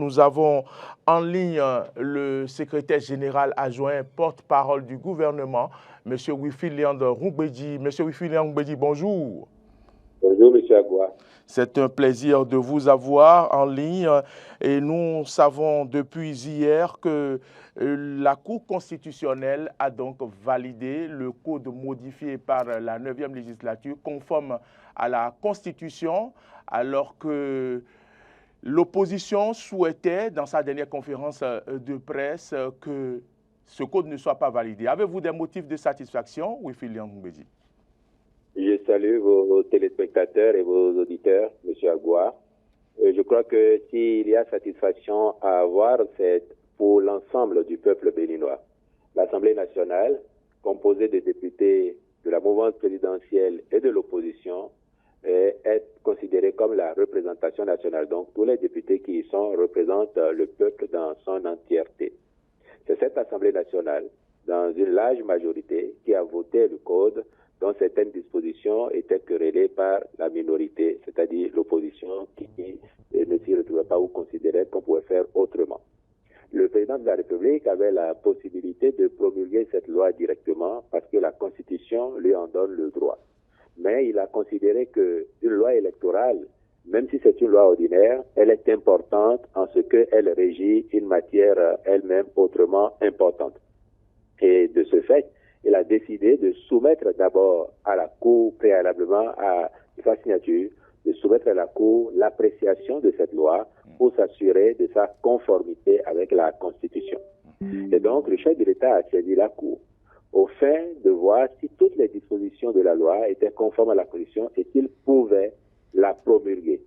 Nous avons en ligne le secrétaire général adjoint, porte-parole du gouvernement, M. Wilfried Ngbedi. M. Wilfried Ngbedi, bonjour. Bonjour, M. Agua. C'est un plaisir de vous avoir en ligne et nous savons depuis hier que la Cour constitutionnelle a donc validé le code modifié par la 9e législature conforme à la Constitution, alors que l'opposition souhaitait, dans sa dernière conférence de presse, que ce code ne soit pas validé. Avez-vous des motifs de satisfaction, Wilfried Ngbedi? Je salue vos téléspectateurs et vos auditeurs, M. Agua. Je crois que s'il y a satisfaction à avoir, c'est pour l'ensemble du peuple béninois. L'Assemblée nationale, composée des députés de la mouvance présidentielle et de l'opposition, est considérée comme la représentation nationale. Donc, tous les députés qui y sont représentent le peuple dans son entièreté. C'est cette Assemblée nationale, dans une large majorité, qui a voté le code dont certaines dispositions étaient querellées par la minorité, c'est-à-dire l'opposition qui ne s'y retrouvait pas ou considérait qu'on pouvait faire autrement. Le président de la République avait la possibilité de promulguer cette loi directement parce que la Constitution lui en donne le droit. Mais il a considéré qu'une loi électorale, même si c'est une loi ordinaire, elle est importante en ce qu'elle régit une matière elle-même autrement importante. Et de ce fait, il a décidé de soumettre d'abord à la Cour, préalablement à sa signature, de soumettre à la Cour l'appréciation de cette loi pour s'assurer de sa conformité avec la Constitution. Et donc, le chef de l'État a saisi la Cour au fin de voir si toutes les dispositions de la loi étaient conformes à la Constitution et s'il pouvait la promulguer.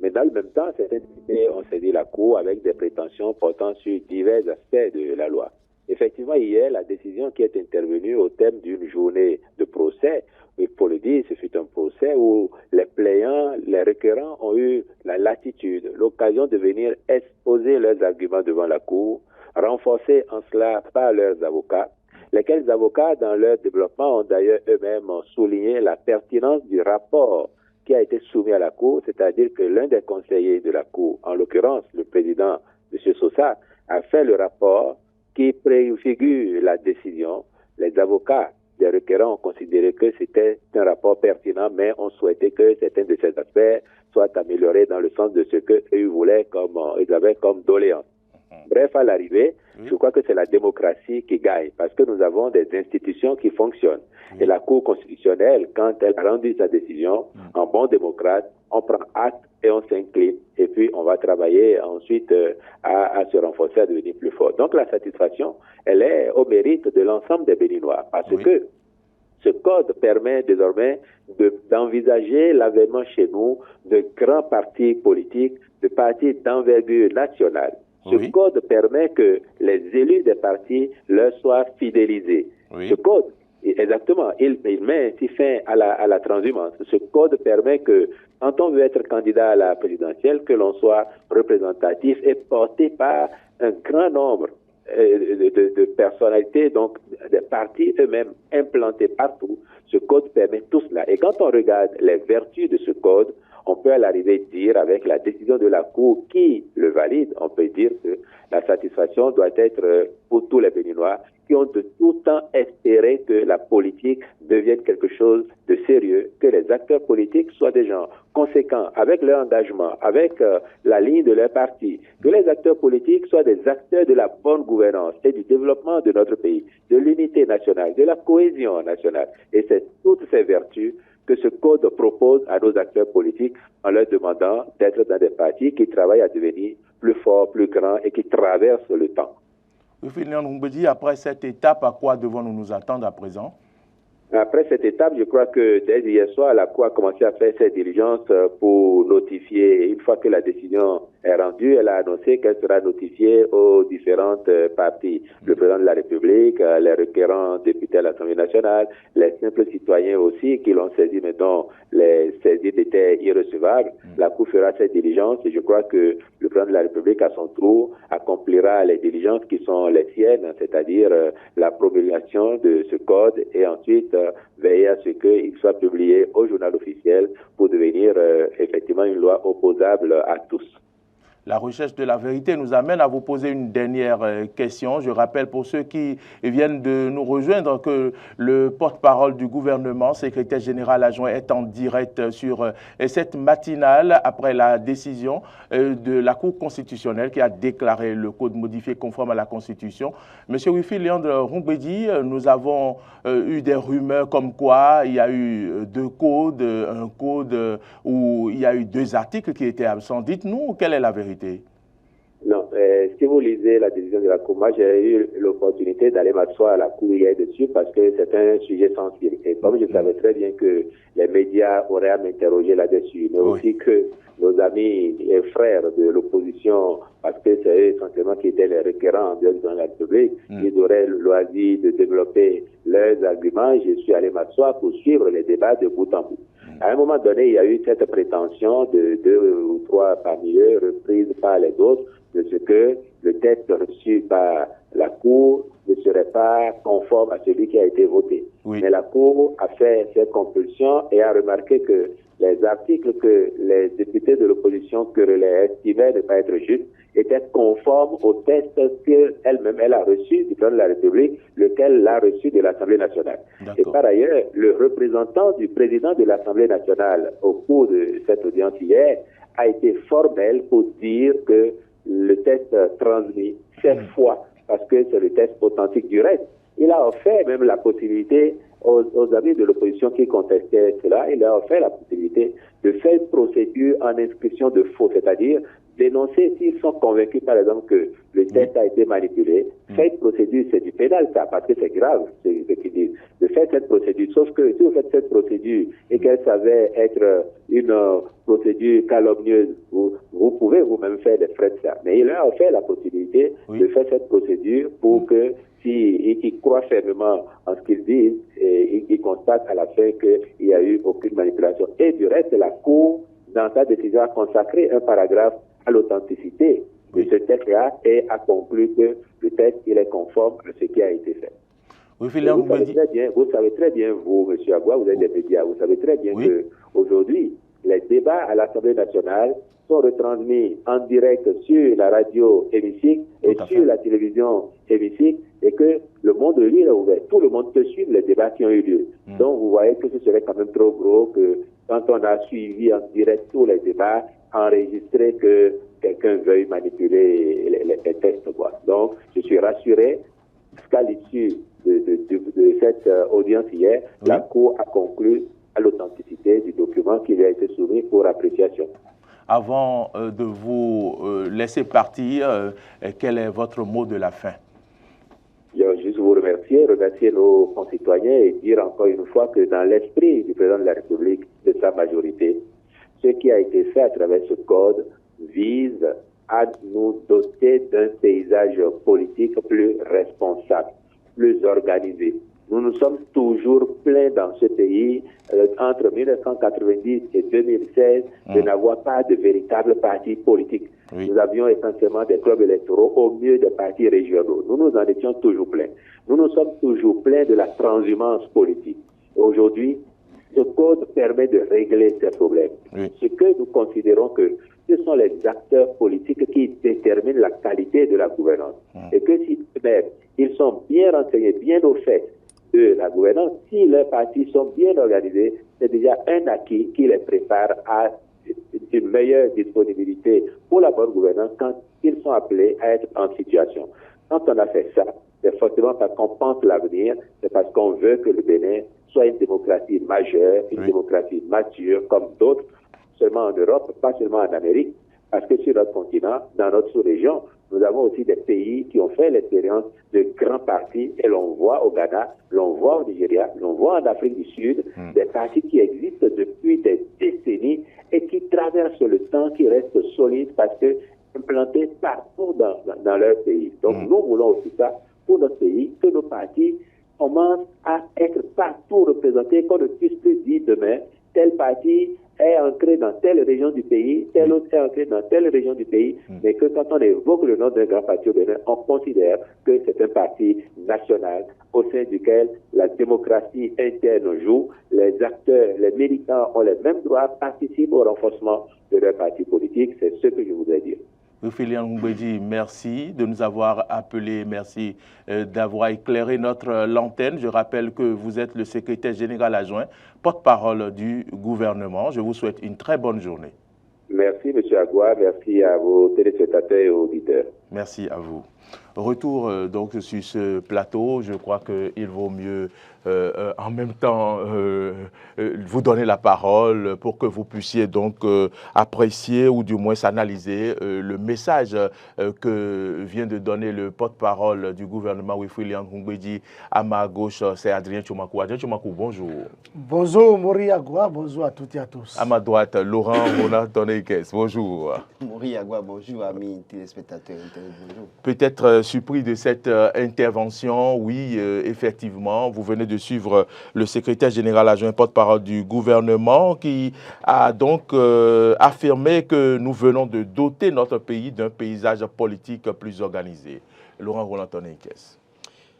Mais dans le même temps, certains députés ont saisi la Cour avec des prétentions portant sur divers aspects de la loi. Effectivement, hier, la décision qui est intervenue au thème d'une journée de procès, il faut le dire, ce fut un procès où les plaignants, les requérants ont eu la latitude, l'occasion de venir exposer leurs arguments devant la Cour, renforcés en cela par leurs avocats, lesquels avocats, dans leur développement, ont d'ailleurs eux-mêmes souligné la pertinence du rapport qui a été soumis à la Cour, c'est-à-dire que l'un des conseillers de la Cour, en l'occurrence le président M. Sosa, a fait le rapport qui préfigure la décision. Les avocats des requérants ont considéré que c'était un rapport pertinent, mais ont souhaité que certains de ces aspects soient améliorés dans le sens de ce qu'eux voulaient ils avaient comme doléance. Bref, à l'arrivée, je crois que c'est la démocratie qui gagne, parce que nous avons des institutions qui fonctionnent. Et la Cour constitutionnelle, quand elle a rendu sa décision, en bon démocrate, on prend acte et on s'incline, et puis on va travailler ensuite à se renforcer, à devenir plus fort. Donc la satisfaction, elle est au mérite de l'ensemble des Béninois, parce que ce code permet désormais d'envisager l'avènement chez nous de grands partis politiques, de partis d'envergure nationale. Ce code permet que les élus des partis leur soient fidélisés. Ce code, exactement, il met ainsi fin à la transhumance. Ce code permet que, quand on veut être candidat à la présidentielle, que l'on soit représentatif et porté par un grand nombre de personnalités, donc des partis eux-mêmes implantés partout. Ce code permet tout cela. Et quand on regarde les vertus de ce code, on peut à l'arrivée dire, avec la décision de la Cour qui le valide, on peut dire que la satisfaction doit être pour tous les Béninois qui ont de tout temps espéré que la politique devienne quelque chose de sérieux, que les acteurs politiques soient des gens conséquents avec leur engagement, avec la ligne de leur parti, que les acteurs politiques soient des acteurs de la bonne gouvernance et du développement de notre pays, de l'unité nationale, de la cohésion nationale. Et c'est toutes ces vertus que ce code propose à nos acteurs politiques en leur demandant d'être dans des partis qui travaillent à devenir plus forts, plus grands et qui traversent le temps. Wilfried Ngbedi, après cette étape, à quoi devons-nous nous attendre à présent? Après cette étape, je crois que dès hier soir, la Cour a commencé à faire ses diligences pour notifier. Une fois que la décision est rendue, elle a annoncé qu'elle sera notifiée aux différentes parties. Le président de la République, les requérants députés à l'Assemblée nationale, les simples citoyens aussi qui l'ont saisi, mais dont les saisies étaient irrecevables. La Cour fera ses diligences et je crois que le président de la République, à son tour, accomplira les diligences qui sont les siennes, c'est-à-dire la promulgation de ce code et ensuite veiller à ce qu'il soit publié au journal officiel pour devenir effectivement une loi opposable à tous. La recherche de la vérité nous amène à vous poser une dernière question. Je rappelle pour ceux qui viennent de nous rejoindre que le porte-parole du gouvernement, secrétaire général adjoint, est en direct sur cette matinale après la décision de la Cour constitutionnelle qui a déclaré le code modifié conforme à la Constitution. Monsieur Wilfrid Léandre Roumbédi, nous avons eu des rumeurs comme quoi il y a eu deux codes, un code où il y a eu deux articles qui étaient absents. Dites-nous, quelle est la vérité? Non, si vous lisez la décision de la Cour, moi j'ai eu l'opportunité d'aller m'asseoir à la Cour hier dessus parce que c'est un sujet sensible. Et comme je savais très bien que les médias auraient à m'interroger là-dessus, mais aussi que nos amis et frères de l'opposition, parce que c'est eux essentiellement qui étaient les requérants dans la République, ils auraient le loisir de développer leurs arguments. Je suis allé m'asseoir pour suivre les débats de bout en bout. À un moment donné, il y a eu cette prétention de 2 ou 3 parmi eux, reprise par les autres, de ce que le texte reçu par la Cour ne serait pas conforme à celui qui a été voté. Mais la Cour a fait cette compulsion et a remarqué que les articles que les députés de l'opposition querellaient estimaient ne pas être justes étaient conformes au texte qu'elle-même elle a reçu du président de la République, lequel l'a reçu de l'Assemblée nationale. Et par ailleurs, le représentant du président de l'Assemblée nationale au cours de cette audience hier a été formel pour dire que le texte transmis cette fois, parce que c'est le texte authentique du reste, il a offert même la possibilité aux amis de l'opposition qui contestaient cela, il a offert la possibilité de faire une procédure en inscription de faux, c'est-à-dire dénoncer s'ils sont convaincus, par exemple, que le texte a été manipulé. Faire une procédure, c'est du pénal, ça, parce que c'est grave, c'est ce qu'ils disent. De faire cette procédure, sauf que si vous faites cette procédure et qu'elle s'avère être une procédure calomnieuse, vous pouvez vous-même faire des frais de ça. Mais il a offert la possibilité de faire cette procédure pour que s'ils croient fermement en ce qu'ils disent, et ils constatent à la fin qu'il n'y a eu aucune manipulation. Et du reste, la Cour, dans sa décision, a consacré un paragraphe à l'authenticité de ce texte-là et a conclu que le texte il est conforme à ce qui a été fait. Vous savez très bien, vous, M. Agua, vous êtes des médias, vous savez très bien qu'aujourd'hui, les débats à l'Assemblée nationale sont retransmis en direct sur la radio Hémicycle et sur la télévision Hémicycle et que le monde lui est ouvert. Tout le monde peut suivre les débats qui ont eu lieu. Donc vous voyez que ce serait quand même trop gros que quand on a suivi en direct tous les débats, enregistrer que quelqu'un veuille manipuler les textes. Donc je suis rassuré qu'à l'issue de cette audience hier, la Cour a conclu à l'authenticité du document qui lui a été soumis pour appréciation. Avant de vous laisser partir, quel est votre mot de la fin? Je veux juste vous remercier nos concitoyens et dire encore une fois que dans l'esprit du président de la République, de sa majorité, ce qui a été fait à travers ce code vise à nous doter d'un paysage politique plus responsable, plus organisé. Nous nous sommes toujours plaints dans ce pays, entre 1990 et 2016, de n'avoir pas de véritable parti politique. Nous avions essentiellement des clubs électoraux, au mieux des partis régionaux. Nous nous en étions toujours plaints. Nous nous sommes toujours plaints de la transhumance politique. Aujourd'hui, ce code permet de régler ces problèmes. Ce que nous considérons que ce sont les acteurs politiques qui déterminent la qualité de la gouvernance. Et que si même ils sont bien renseignés, bien au fait de la gouvernance, si leurs partis sont bien organisés, c'est déjà un acquis qui les prépare à une meilleure disponibilité pour la bonne gouvernance quand ils sont appelés à être en situation. Quand on a fait ça, c'est forcément parce qu'on pense l'avenir, c'est parce qu'on veut que le Bénin soit une démocratie majeure, une démocratie mature comme d'autres, seulement en Europe, pas seulement en Amérique, parce que sur notre continent, dans notre sous-région, nous avons aussi des pays qui ont fait l'expérience de grands partis, et l'on voit au Ghana, l'on voit au Nigeria, l'on voit en Afrique du Sud, des partis qui existent depuis des décennies et qui traversent le temps, qui restent solides parce que implantés partout dans leur pays. Donc nous voulons aussi ça pour notre pays, que nos partis commencent à être partout représentés, qu'on ne puisse plus dire demain, tel parti est ancré dans telle région du pays, tel autre est ancré dans telle région du pays, mais que quand on évoque le nom d'un grand parti au Bénin, on considère que c'est un parti national au sein duquel la démocratie interne joue, les acteurs, les militants ont les mêmes droits, participent au renforcement de leur parti politique, c'est ce que je voudrais dire. Wilfried Ngoubedi, merci de nous avoir appelés, merci d'avoir éclairé notre lanterne. Je rappelle que vous êtes le secrétaire général adjoint, porte-parole du gouvernement. Je vous souhaite une très bonne journée. Merci, M. Agua. Merci à vos téléspectateurs et auditeurs. Merci à vous. Retour donc sur ce plateau, je crois qu'il vaut mieux en même temps vous donner la parole pour que vous puissiez donc apprécier ou du moins analyser le message que vient de donner le porte-parole du gouvernement Wilfried Ngoubedi. À ma gauche, c'est Adrien Tchoumakou. Adrien Tchoumakou, bonjour. Bonjour Mori Agua, bonjour à toutes et à tous. À ma droite, Laurent Ronald-Tonekes, bonjour. Mori Agua, bonjour amis téléspectateurs. Bonjour. Peut-être surpris de cette intervention, oui, effectivement, vous venez de suivre le secrétaire général adjoint porte-parole du gouvernement qui a donc affirmé que nous venons de doter notre pays d'un paysage politique plus organisé. Laurent Ronald-Tonekes.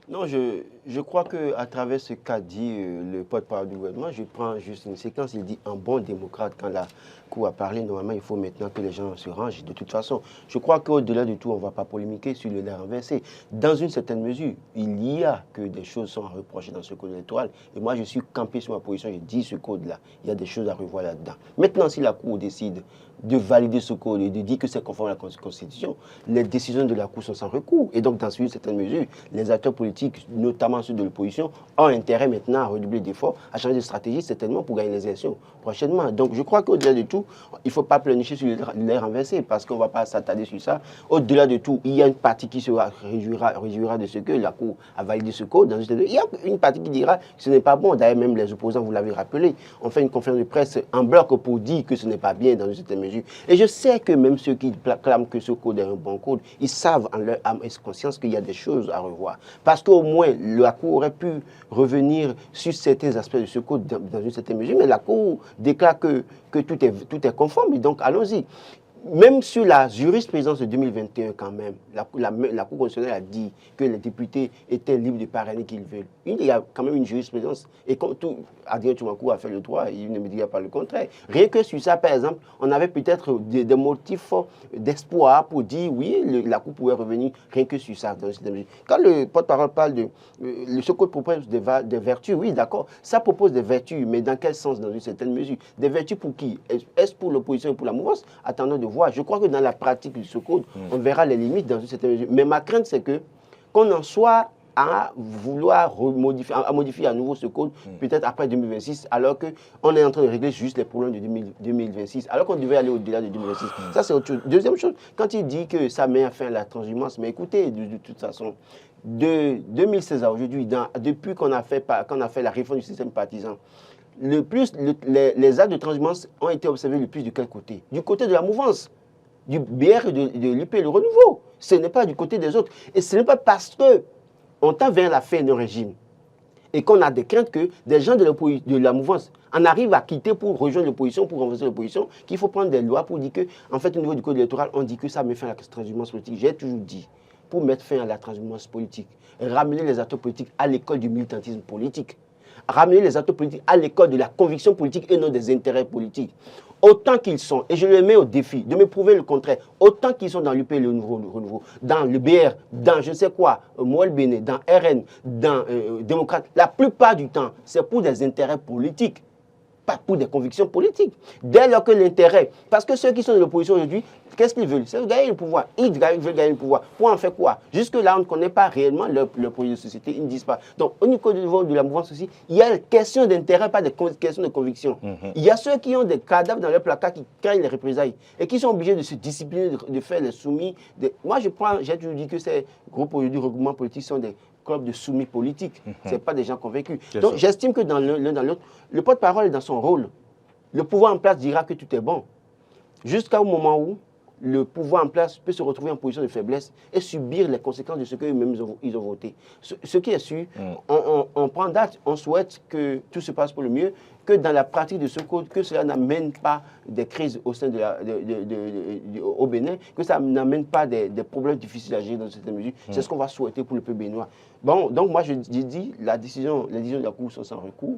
Non, je crois qu'à travers ce qu'a dit le porte-parole du gouvernement, je prends juste une séquence. Il dit un bon démocrate, quand la Cour a parlé, normalement, il faut maintenant que les gens se rangent. De toute façon, je crois qu'au-delà de tout, on ne va pas polémiquer sur le lait renversé. Dans une certaine mesure, il y a que des choses sont à reprocher dans ce code électoral. Et moi, je suis campé sur ma position, je dis ce code-là. Il y a des choses à revoir là-dedans. Maintenant, si la Cour décide de valider ce code et de dire que c'est conforme à la Constitution, les décisions de la Cour sont sans recours. Et donc, dans une certaine mesure, les acteurs politiques, notamment ceux de l'opposition, ont intérêt maintenant à redoubler d'efforts, à changer de stratégie, certainement pour gagner les élections prochainement. Donc, je crois qu'au-delà de tout, il ne faut pas pleurnicher sur les renversés parce qu'on ne va pas s'attarder sur ça. Au-delà de tout, il y a une partie qui se réjouira de ce que la Cour a validé ce code. Il y a une partie qui dira que ce n'est pas bon. D'ailleurs, même les opposants, vous l'avez rappelé, ont fait une conférence de presse en bloc pour dire que ce n'est pas bien dans une certaine mesure. Et je sais que même ceux qui clament que ce code est un bon code, ils savent en leur âme et conscience qu'il y a des choses à revoir. Parce qu'au moins, la Cour aurait pu revenir sur certains aspects de ce code dans une certaine mesure, mais la Cour déclare que tout est conforme, et donc allons-y. Même sur la jurisprudence de 2021, quand même, la Cour constitutionnelle a dit que les députés étaient libres de parrainer qu'ils veulent. Il y a quand même une jurisprudence. Et comme tout, Adrien Tchoumakou a fait le droit, il ne me dira pas le contraire. Rien que sur ça, par exemple, on avait peut-être des motifs d'espoir pour dire oui, la Cour pouvait revenir rien que sur ça. Quand le porte-parole parle de ce code propose des vertus, oui, d'accord, ça propose des vertus, mais dans quel sens, dans une certaine mesure? Des vertus pour qui? Est-ce pour l'opposition et pour la mouvance? Attendons de voir. Je crois que dans la pratique de ce code, on verra les limites dans une certaine mesure. Mais ma crainte, c'est qu'on en soit à vouloir modifier à nouveau ce code, peut-être après 2026, alors qu'on est en train de régler juste les problèmes de 2026, alors qu'on devait aller au-delà de 2026. Ça, c'est autre chose. Deuxième chose, quand il dit que ça met fin à la transhumance, mais écoutez, de toute façon, de 2016 à aujourd'hui, depuis qu'on a fait la réforme du système partisan, les actes de transhumance ont été observés le plus de quel côté? Du côté de la mouvance, du BR et de l'UP, le renouveau. Ce n'est pas du côté des autres. Et ce n'est pas parce qu'on tend vers la fin d'un régime et qu'on a des craintes que des gens de la mouvance en arrivent à quitter pour rejoindre l'opposition, pour renverser l'opposition, qu'il faut prendre des lois pour dire que, en fait, au niveau du code électoral, on dit que ça met fin à la transhumance politique. J'ai toujours dit, pour mettre fin à la transhumance politique, ramener les acteurs politiques à l'école du militantisme politique. Ramener les acteurs politiques à l'école de la conviction politique et non des intérêts politiques. Autant qu'ils sont, et je les mets au défi de me prouver le contraire, autant qu'ils sont dans l'UP, le renouveau, dans le BR, dans je ne sais quoi, Moël Béné, dans RN, dans Démocrate, la plupart du temps, c'est pour des intérêts politiques, pas pour des convictions politiques. Dès lors que l'intérêt, parce que ceux qui sont de l'opposition aujourd'hui, qu'est-ce qu'ils veulent? C'est gagner le pouvoir. Ils veulent gagner le pouvoir. Pour en faire quoi? Jusque-là, on ne connaît pas réellement leur projet de société. Ils ne disent pas. Donc, au niveau de la mouvance aussi, il y a des questions d'intérêt, pas des questions de conviction. Il y a ceux qui ont des cadavres dans leur placard qui craignent les représailles et qui sont obligés de se discipliner, de faire les soumis. Moi, j'ai toujours dit que ces groupes aujourd'hui, regroupements politiques, sont des clubs de soumis politiques. Ce n'est pas des gens convaincus. Donc, j'estime que dans l'un dans l'autre, le porte-parole est dans son rôle. Le pouvoir en place dira que tout est bon. Jusqu'au moment où le pouvoir en place peut se retrouver en position de faiblesse et subir les conséquences de ce qu'eux-mêmes ils ont voté. Ce qui est sûr, on prend date, on souhaite que tout se passe pour le mieux, que dans la pratique de ce code, que cela n'amène pas des crises au sein au Bénin, que ça n'amène pas des problèmes difficiles à gérer dans cette mesure. C'est ce qu'on va souhaiter pour le peuple béninois. Bon, donc moi je dis, les décisions de la Cour sont sans recours.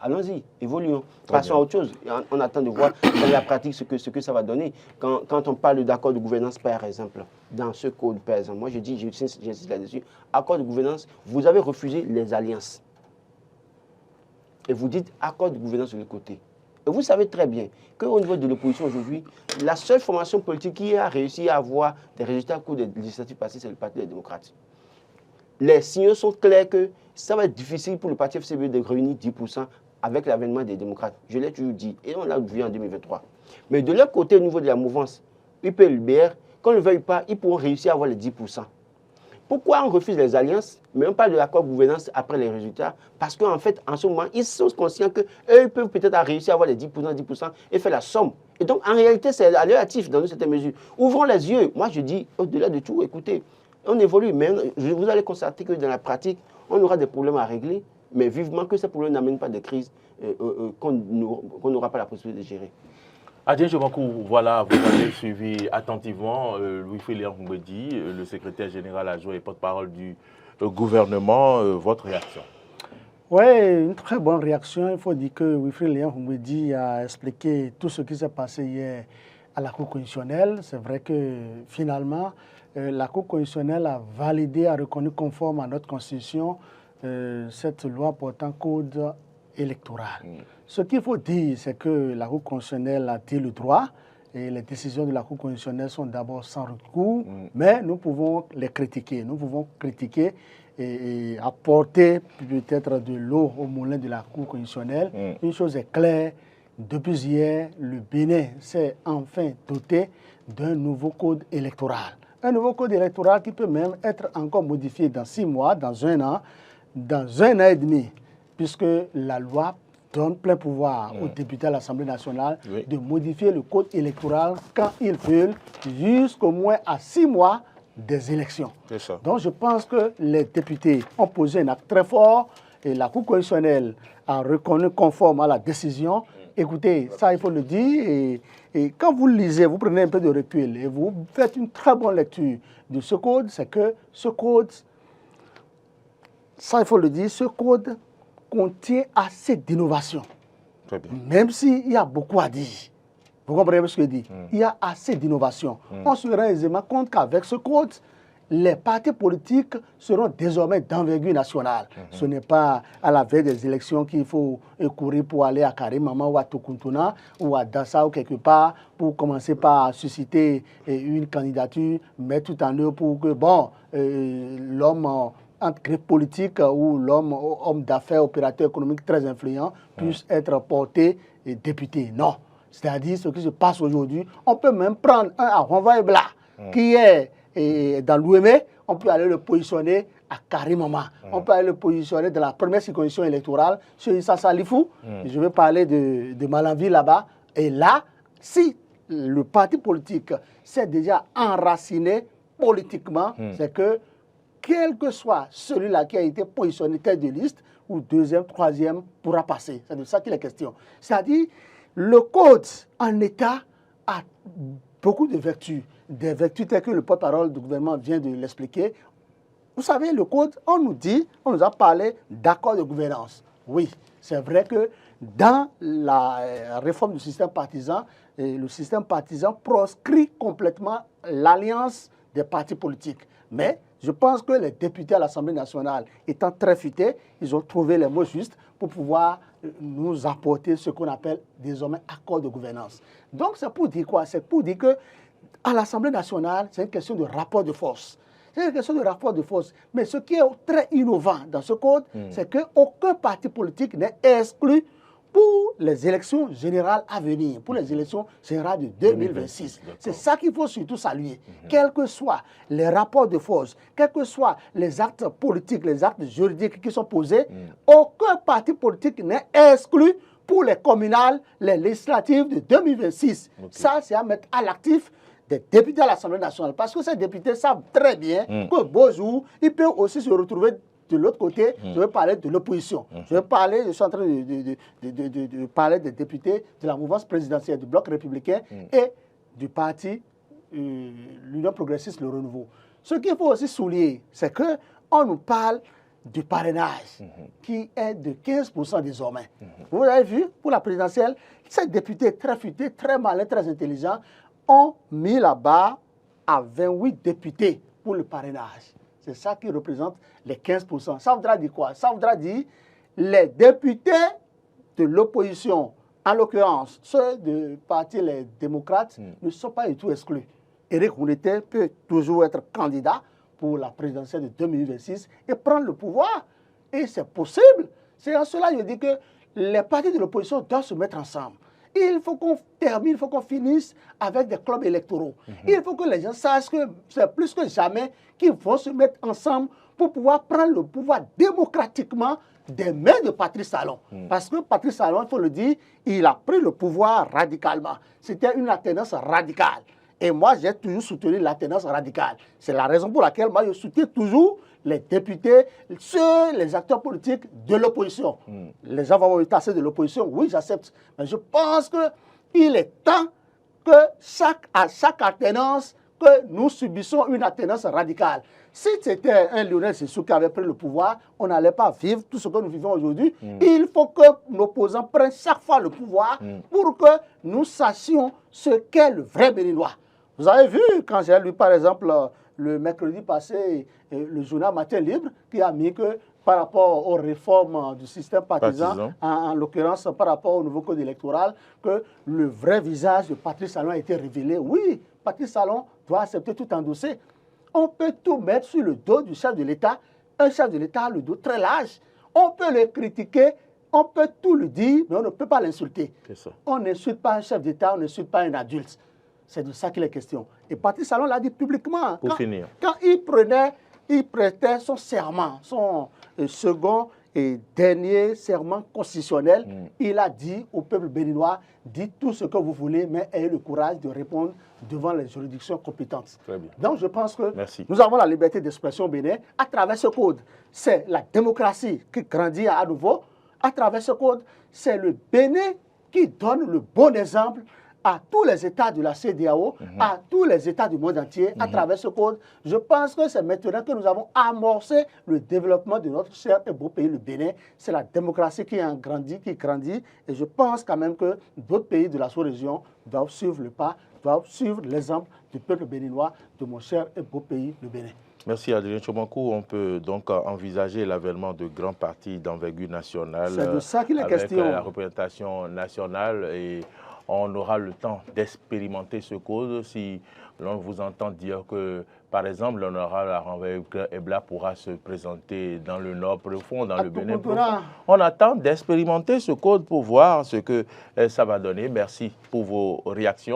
allons-y, évoluons. Passons à autre chose. On attend de voir dans la pratique ce que ça va donner. Quand on parle d'accord de gouvernance, par exemple, dans ce code, par exemple, moi j'insiste là-dessus, accord de gouvernance, vous avez refusé les alliances. Et vous dites accord de gouvernance de l'autre côté. Et vous savez très bien qu'au niveau de l'opposition aujourd'hui, la seule formation politique qui a réussi à avoir des résultats au cours des législatives passées, c'est le Parti des démocrates. Les signaux sont clairs que ça va être difficile pour le Parti FCB de réunir 10% avec l'avènement des démocrates. Je l'ai toujours dit, et on l'a vu en 2023. Mais de leur côté, au niveau de la mouvance, UPLBR, qu'on ne le veuille pas, ils pourront réussir à avoir les 10%. Pourquoi on refuse les alliances, mais on parle de l'accord de gouvernance après les résultats? Parce qu'en fait, en ce moment, ils sont conscients qu'eux, ils peuvent peut-être réussir à avoir les 10% et faire la somme. Et donc, en réalité, c'est à leur actif dans une certaine mesure. Ouvrons les yeux. Moi, je dis, au-delà de tout, écoutez, on évolue, mais vous allez constater que dans la pratique, on aura des problèmes à régler, mais vivement que ces problèmes n'amènent pas de crise qu'on n'aura pas la possibilité de gérer. Adrien Jobankou, voilà, vous avez suivi attentivement Louis-Philippe Mbedi, le secrétaire général adjoint et porte-parole du gouvernement. Votre réaction? Oui, une très bonne réaction. Il faut dire que Louis-Philippe Mbedi a expliqué tout ce qui s'est passé hier à la Cour constitutionnelle. C'est vrai que finalement, la Cour constitutionnelle a validé, a reconnu conforme à notre Constitution cette loi portant code électoral. Ce qu'il faut dire, c'est que la Cour constitutionnelle a dit le droit et les décisions de la Cour constitutionnelle sont d'abord sans recours, mais nous pouvons les critiquer. Nous pouvons critiquer et apporter peut-être de l'eau au moulin de la Cour constitutionnelle. Une chose est claire, depuis hier, le Bénin s'est enfin doté d'un nouveau code électoral. Un nouveau code électoral qui peut même être encore modifié dans 6 mois, dans 1 an, dans 1 an et demi, puisque la loi donne plein pouvoir aux députés à l'Assemblée nationale de modifier le code électoral quand ils veulent, jusqu'au moins à 6 mois des élections. Donc je pense que les députés ont posé un acte très fort et la Cour constitutionnelle a reconnu conforme à la décision. Écoutez, ça il faut le dire, et quand vous lisez, vous prenez un peu de recul et vous faites une très bonne lecture de ce code, c'est que ce code, ça il faut le dire, ce code contient assez d'innovation. Même s'il y a beaucoup à dire. Vous comprenez ce que je dis? Il y a assez d'innovation. On se rend aisément compte qu'avec ce code, les partis politiques seront désormais d'envergure nationale. Ce n'est pas à la veille des élections qu'il faut courir pour aller à Karimama ou à Tokuntuna ou à Dassa ou quelque part pour commencer par susciter une candidature, mettre tout en œuvre pour que, bon, l'homme entre griffes politiques ou l'homme, homme d'affaires, opérateur économique très influent puisse être porté et député. Non. C'est-à-dire ce qui se passe aujourd'hui. On peut même prendre un à Ronva-Ebla qui est dans l'Ouémé, on peut aller le positionner à Karimama. On peut aller le positionner dans la première circonscription électorale sur Issa Salifou. Je vais parler de Malanville là-bas. Et là, si le parti politique s'est déjà enraciné politiquement, c'est que quel que soit celui-là qui a été positionné tête de liste, ou deuxième, troisième, pourra passer. C'est de ça qu'il est question. C'est-à-dire, le code en état a beaucoup de vertus. Des vertus telles que le porte-parole du gouvernement vient de l'expliquer. Vous savez, le code, on nous a parlé d'accord de gouvernance. Oui, c'est vrai que dans la réforme du système partisan, le système partisan proscrit complètement l'alliance des partis politiques. Mais je pense que les députés à l'Assemblée nationale, étant très futés, ils ont trouvé les mots justes pour pouvoir nous apporter ce qu'on appelle désormais accord de gouvernance. Donc c'est pour dire quoi? C'est pour dire que à l'Assemblée nationale, c'est une question de rapport de force. C'est une question de rapport de force. Mais ce qui est très innovant dans ce code, c'est qu'aucun parti politique n'est exclu pour les élections générales à venir, pour les élections générales de 2026. C'est ça qu'il faut surtout saluer. Quels que soient les rapports de force, quels que soient les actes politiques, les actes juridiques qui sont posés, aucun parti politique n'est exclu pour les communales, les législatives de 2026. Ça, c'est à mettre à l'actif des députés à l'Assemblée nationale. Parce que ces députés savent très bien que beau jour, ils peuvent aussi se retrouver de l'autre côté. Je vais parler de l'opposition. Je suis en train de parler des députés de la mouvance présidentielle du Bloc républicain et du parti l'Union progressiste, le Renouveau. Ce qu'il faut aussi souligner, c'est qu'on nous parle du parrainage, qui est de 15% désormais. Vous avez vu, pour la présidentielle, ces députés très futés, très malins, très intelligents, ont mis la barre à 28 députés pour le parrainage. C'est ça qui représente les 15%. Ça voudra dire quoi? Ça voudra dire les députés de l'opposition, en l'occurrence ceux du parti les démocrates, ne sont pas du tout exclus. Éric Rouleté peut toujours être candidat pour la présidentielle de 2026 et prendre le pouvoir. Et c'est possible. C'est en cela que je dis que les partis de l'opposition doivent se mettre ensemble. Il faut qu'on termine, il faut qu'on finisse avec des clubs électoraux. Il faut que les gens sachent que c'est plus que jamais qu'ils vont se mettre ensemble pour pouvoir prendre le pouvoir démocratiquement des mains de Patrice Talon. Parce que Patrice Talon, il faut le dire, il a pris le pouvoir radicalement. C'était une alternance radicale. Et moi, j'ai toujours soutenu l'alternance radicale. C'est la raison pour laquelle moi, je soutiens toujours les députés, les acteurs politiques de l'opposition. Les gens vont me tasser de l'opposition, oui, j'accepte. Mais je pense qu'il est temps que à chaque alternance, que nous subissons une alternance radicale. Si c'était un Lionel Sissou qui avait pris le pouvoir, on n'allait pas vivre tout ce que nous vivons aujourd'hui. Il faut que l'opposant prenne chaque fois le pouvoir pour que nous sachions ce qu'est le vrai Béninois. Vous avez vu, quand j'ai lu par exemple le mercredi passé, le journal Matin Libre, qui a mis que par rapport aux réformes du système partisan, en l'occurrence par rapport au nouveau code électoral, que le vrai visage de Patrice Talon a été révélé. Oui, Patrice Talon doit accepter tout endosser. On peut tout mettre sur le dos du chef de l'État. Un chef de l'État a le dos très large. On peut le critiquer, on peut tout le dire, mais on ne peut pas l'insulter. On n'insulte pas un chef d'État, on n'insulte pas un adulte. C'est de ça qu'il est question. Et Patrice Talon l'a dit publiquement. Pour finir. Quand il prêtait son serment, son second et dernier serment constitutionnel, il a dit au peuple béninois, dites tout ce que vous voulez, mais ayez le courage de répondre devant les juridictions compétentes. Très bien. Donc je pense que nous avons la liberté d'expression au Bénin à travers ce code. C'est la démocratie qui grandit à nouveau. À travers ce code, c'est le Bénin qui donne le bon exemple à tous les États de la CEDEAO, à tous les États du monde entier, à travers ce code. Je pense que c'est maintenant que nous avons amorcé le développement de notre cher et beau pays, le Bénin. C'est la démocratie qui grandit, et je pense quand même que d'autres pays de la sous-région doivent suivre le pas, doivent suivre l'exemple du peuple béninois, de mon cher et beau pays, le Bénin. Merci Adrien Tchobankou. On peut donc envisager l'avènement de grands partis d'envergure nationale. C'est de ça qu'il est avec question. La représentation nationale, et on aura le temps d'expérimenter ce code. Si l'on vous entend dire que, par exemple, l'honorable Ebla pourra se présenter dans le Nord profond, dans le Bénin profond, on attend d'expérimenter ce code pour voir ce que ça va donner. Merci pour vos réactions.